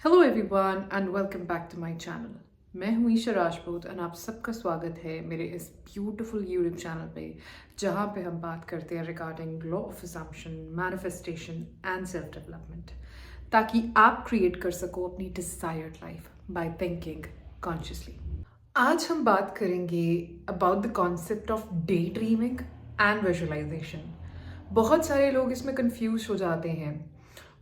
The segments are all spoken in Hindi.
Hello everyone and welcome back to my channel. मैं हूं ईशा राजपूत एंड आप सबका स्वागत है मेरे इस ब्यूटीफुल यूट्यूब चैनल पे, जहां पे हम बात करते हैं regarding law of assumption, manifestation and self development, ताकि आप क्रिएट कर सको अपनी desired life by thinking consciously. आज हम बात करेंगे about the concept of daydreaming and visualisation. बहुत सारे लोग इसमें कंफ्यूज हो जाते हैं।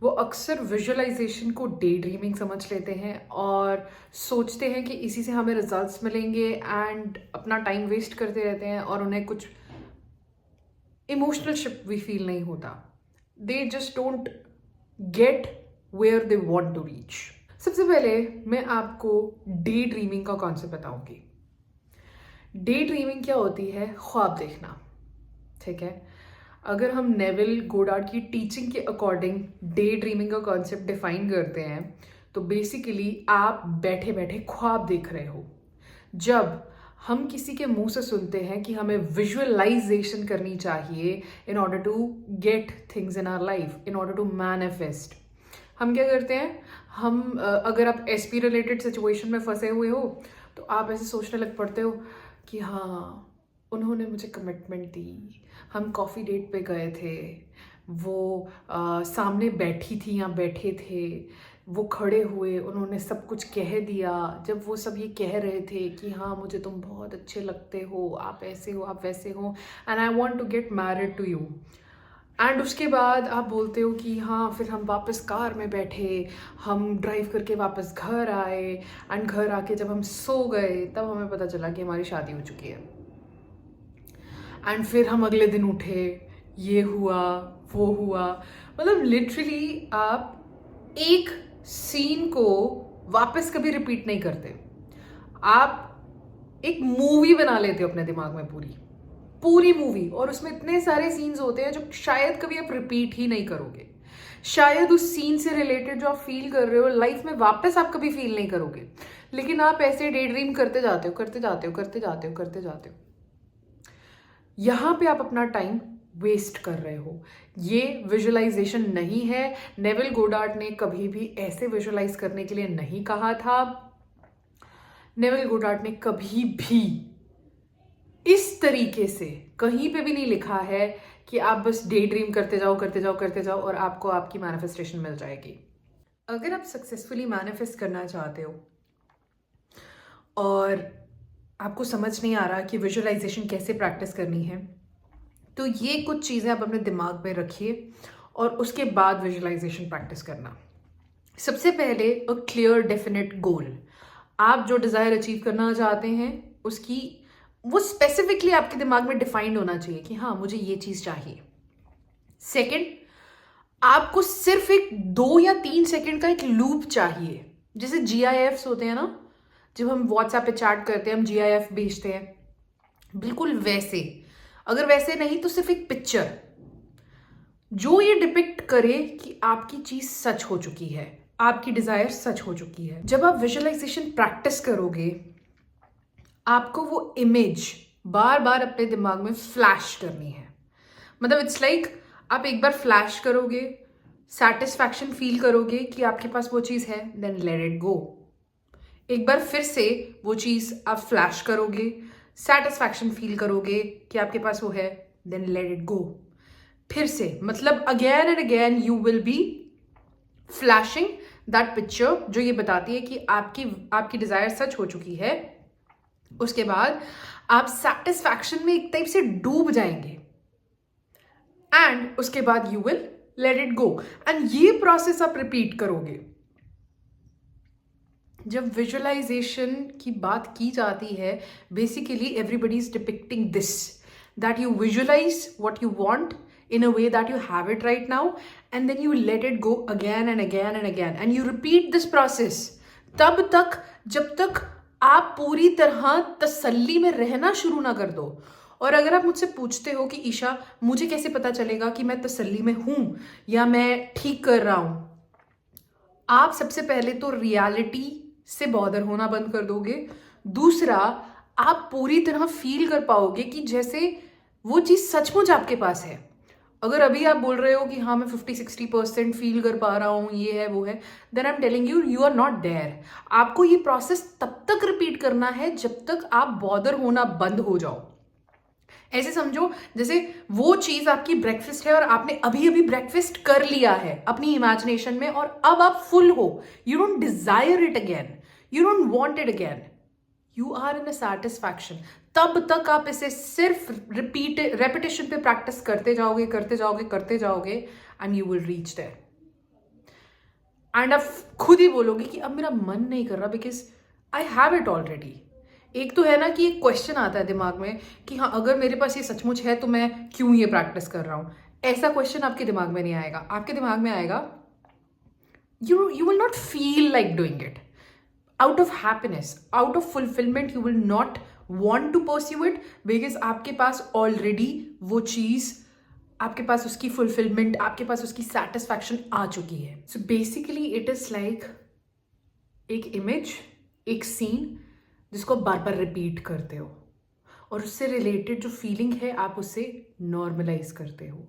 वो अक्सर विजुअलाइजेशन को डे ड्रीमिंग समझ लेते हैं और सोचते हैं कि इसी से हमें रिजल्ट्स मिलेंगे एंड अपना टाइम वेस्ट करते रहते हैं और उन्हें कुछ इमोशनल शिप भी फील नहीं होता। They just don't get where they want to reach. सबसे पहले मैं आपको डे ड्रीमिंग का कॉन्सेप्ट बताऊंगी। डे ड्रीमिंग क्या होती है? ख्वाब देखना। ठीक है, अगर हम नेविल गोडार्ड की टीचिंग के अकॉर्डिंग डे ड्रीमिंग का कॉन्सेप्ट डिफाइन करते हैं तो बेसिकली आप बैठे बैठे ख्वाब देख रहे हो। जब हम किसी के मुंह से सुनते हैं कि हमें विजुअलाइजेशन करनी चाहिए in order to get things in our life, in order to manifest, हम क्या करते हैं? अगर आप एसपी रिलेटेड सिचुएशन में फंसे हुए हो तो आप ऐसे सोचने लग पड़ते हो कि हाँ, उन्होंने मुझे कमिटमेंट दी, हम कॉफ़ी डेट पे गए थे, वो सामने बैठी थी या बैठे थे, वो खड़े हुए, उन्होंने सब कुछ कह दिया। जब वो सब ये कह रहे थे कि हाँ, मुझे तुम बहुत अच्छे लगते हो, आप ऐसे हो, आप वैसे हो, and I want to get married to you. And उसके बाद आप बोलते हो कि हाँ, फिर हम वापस कार में बैठे, हम ड्राइव करके वापस घर आए, एंड घर आके जब हम सो गए तब हमें पता चला कि हमारी शादी हो चुकी है। एंड फिर हम अगले दिन उठे, ये हुआ, वो हुआ। मतलब लिटरली आप एक सीन को वापस कभी रिपीट नहीं करते। आप एक मूवी बना लेते हो अपने दिमाग में, पूरी पूरी मूवी, और उसमें इतने सारे सीन्स होते हैं जो शायद कभी आप रिपीट ही नहीं करोगे। शायद उस सीन से रिलेटेड जो आप फील कर रहे हो लाइफ में वापस आप कभी फील नहीं करोगे, लेकिन आप ऐसे डे ड्रीम करते जाते हो, करते जाते हो, करते जाते हो, करते जाते हो। यहाँ पे आप अपना टाइम वेस्ट कर रहे हो। ये विजुअलाइजेशन नहीं है। नेविल गोडार्ड ने कभी भी ऐसे विजुअलाइज करने के लिए नहीं कहा था। नेविल गोडार्ड ने कभी भी इस तरीके से कहीं पे भी नहीं लिखा है कि आप बस डे ड्रीम करते जाओ, करते जाओ, करते जाओ और आपको आपकी मैनिफेस्टेशन मिल जाएगी। अगर आप सक्सेसफुली मैनिफेस्ट करना चाहते हो और आपको समझ नहीं आ रहा कि विजुअलाइजेशन कैसे प्रैक्टिस करनी है, तो ये कुछ चीज़ें आप अपने दिमाग में रखिए और उसके बाद विजुअलाइजेशन प्रैक्टिस करना। सबसे पहले अ क्लियर डेफिनेट गोल। आप जो डिज़ायर अचीव करना चाहते हैं उसकी वो स्पेसिफिकली आपके दिमाग में डिफाइंड होना चाहिए कि हाँ, मुझे ये चीज़ चाहिए। सेकंड, आपको सिर्फ एक 2 या 3 सेकंड का एक लूप चाहिए। जैसे GIFs होते हैं ना, जब हम व्हाट्सएप पे चैट करते हैं हम GIF भेजते हैं, बिल्कुल वैसे। अगर वैसे नहीं तो सिर्फ एक पिक्चर जो ये डिपिक्ट करे कि आपकी चीज सच हो चुकी है, आपकी डिजायर सच हो चुकी है। जब आप विजुअलाइजेशन प्रैक्टिस करोगे आपको वो इमेज बार बार अपने दिमाग में फ्लैश करनी है। मतलब इट्स लाइक आप एक बार फ्लैश करोगे, सेटिस्फैक्शन फील करोगे कि आपके पास वो चीज है, देन लेट इट गो। एक बार फिर से वो चीज आप फ्लैश करोगे, सेटिस्फैक्शन फील करोगे कि आपके पास वो है, देन लेट इट गो। फिर से, मतलब again and again you will be flashing that picture जो ये बताती है कि आपकी डिजायर सच हो चुकी है। उसके बाद आप सेटिस्फैक्शन में एक टाइप से डूब जाएंगे एंड उसके बाद you will let it go. And ये प्रोसेस आप रिपीट करोगे। जब विजुअलाइजेशन की बात की जाती है, basically everybody is depicting this, that you visualise what you want in a way that you have it right now, and then you let it go again and again and again, and you repeat this process तब तक जब तक आप पूरी तरह तसल्ली में रहना शुरू ना कर दो। और अगर आप मुझसे पूछते हो कि ईशा, मुझे कैसे पता चलेगा कि मैं तसल्ली में हूं या मैं ठीक कर रहा हूं, आप सबसे पहले तो रियलिटी से बॉदर होना बंद कर दोगे। दूसरा, आप पूरी तरह फील कर पाओगे कि जैसे वो चीज सचमुच आपके पास है। अगर अभी आप बोल रहे हो कि हाँ मैं 50-60% फील कर पा रहा हूँ, ये है वो है, then I am telling you are not there. आपको ये प्रोसेस तब तक रिपीट करना है जब तक आप बॉदर होना बंद हो जाओ। ऐसे समझो जैसे वो चीज आपकी ब्रेकफास्ट है और आपने अभी अभी ब्रेकफास्ट कर लिया है अपनी इमेजिनेशन में और अब आप फुल हो, you don't desire it again, you don't want it again, you are in a satisfaction. तब तक आप इसे सिर्फ रेपिटेशन पे प्रैक्टिस करते जाओगे करते जाओगे करते जाओगे and you will reach there. And आप खुद ही बोलोगे कि अब मेरा मन नहीं कर रहा because I have it already. एक तो है ना कि एक क्वेश्चन आता है दिमाग में कि हाँ अगर मेरे पास ये सचमुच है तो मैं क्यों ये प्रैक्टिस कर रहा हूं। ऐसा क्वेश्चन आपके दिमाग में नहीं आएगा, आपके दिमाग में आएगा you will not feel like doing it out of happiness, out of fulfillment, you will not want to pursue it because आपके पास already वो चीज, आपके पास उसकी fulfillment, आपके पास उसकी satisfaction आ चुकी है। So basically it is like एक image, एक scene जिसको बार बार रिपीट करते हो और उससे रिलेटेड जो फीलिंग है आप उसे नॉर्मलाइज करते हो।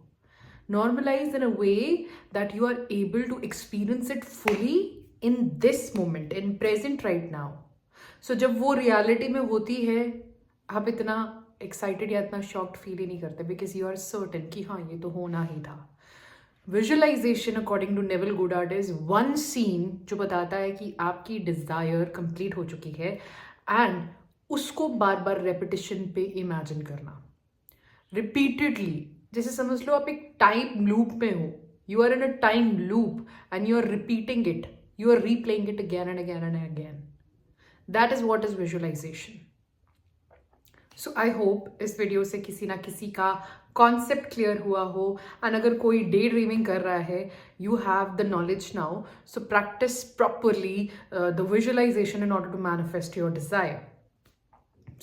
Normalize in a way that you are able to experience it fully in this moment, in present right now. So जब वो रियलिटी में होती है आप इतना एक्साइटेड या इतना शॉक्ड फील ही नहीं करते बिकॉज यू आर सर्टेन कि हाँ ये तो होना ही था। Visualization according to Neville Goddard is one scene जो बताता है कि आपकी डिजायर कंप्लीट हो चुकी है एंड उसको बार बार रेपिटेशन पे इमेजिन करना रिपीटेडली। जैसे समझ लो आप एक टाइम लूप में हो, you are in a time loop and you are repeating it, you are replaying it again and again and again. That is what is visualization. So I hope इस वीडियो से किसी ना किसी का कॉन्सेप्ट क्लियर हुआ हो एंड अगर कोई डे ड्रीमिंग कर रहा है you have the knowledge now, so practise properly the visualisation in order to manifest your desire.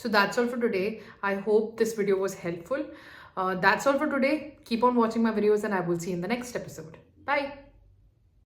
So that's all for today. I hope this video was helpful. That's all for today. Keep on watching my videos and I will see you in the next episode. Bye.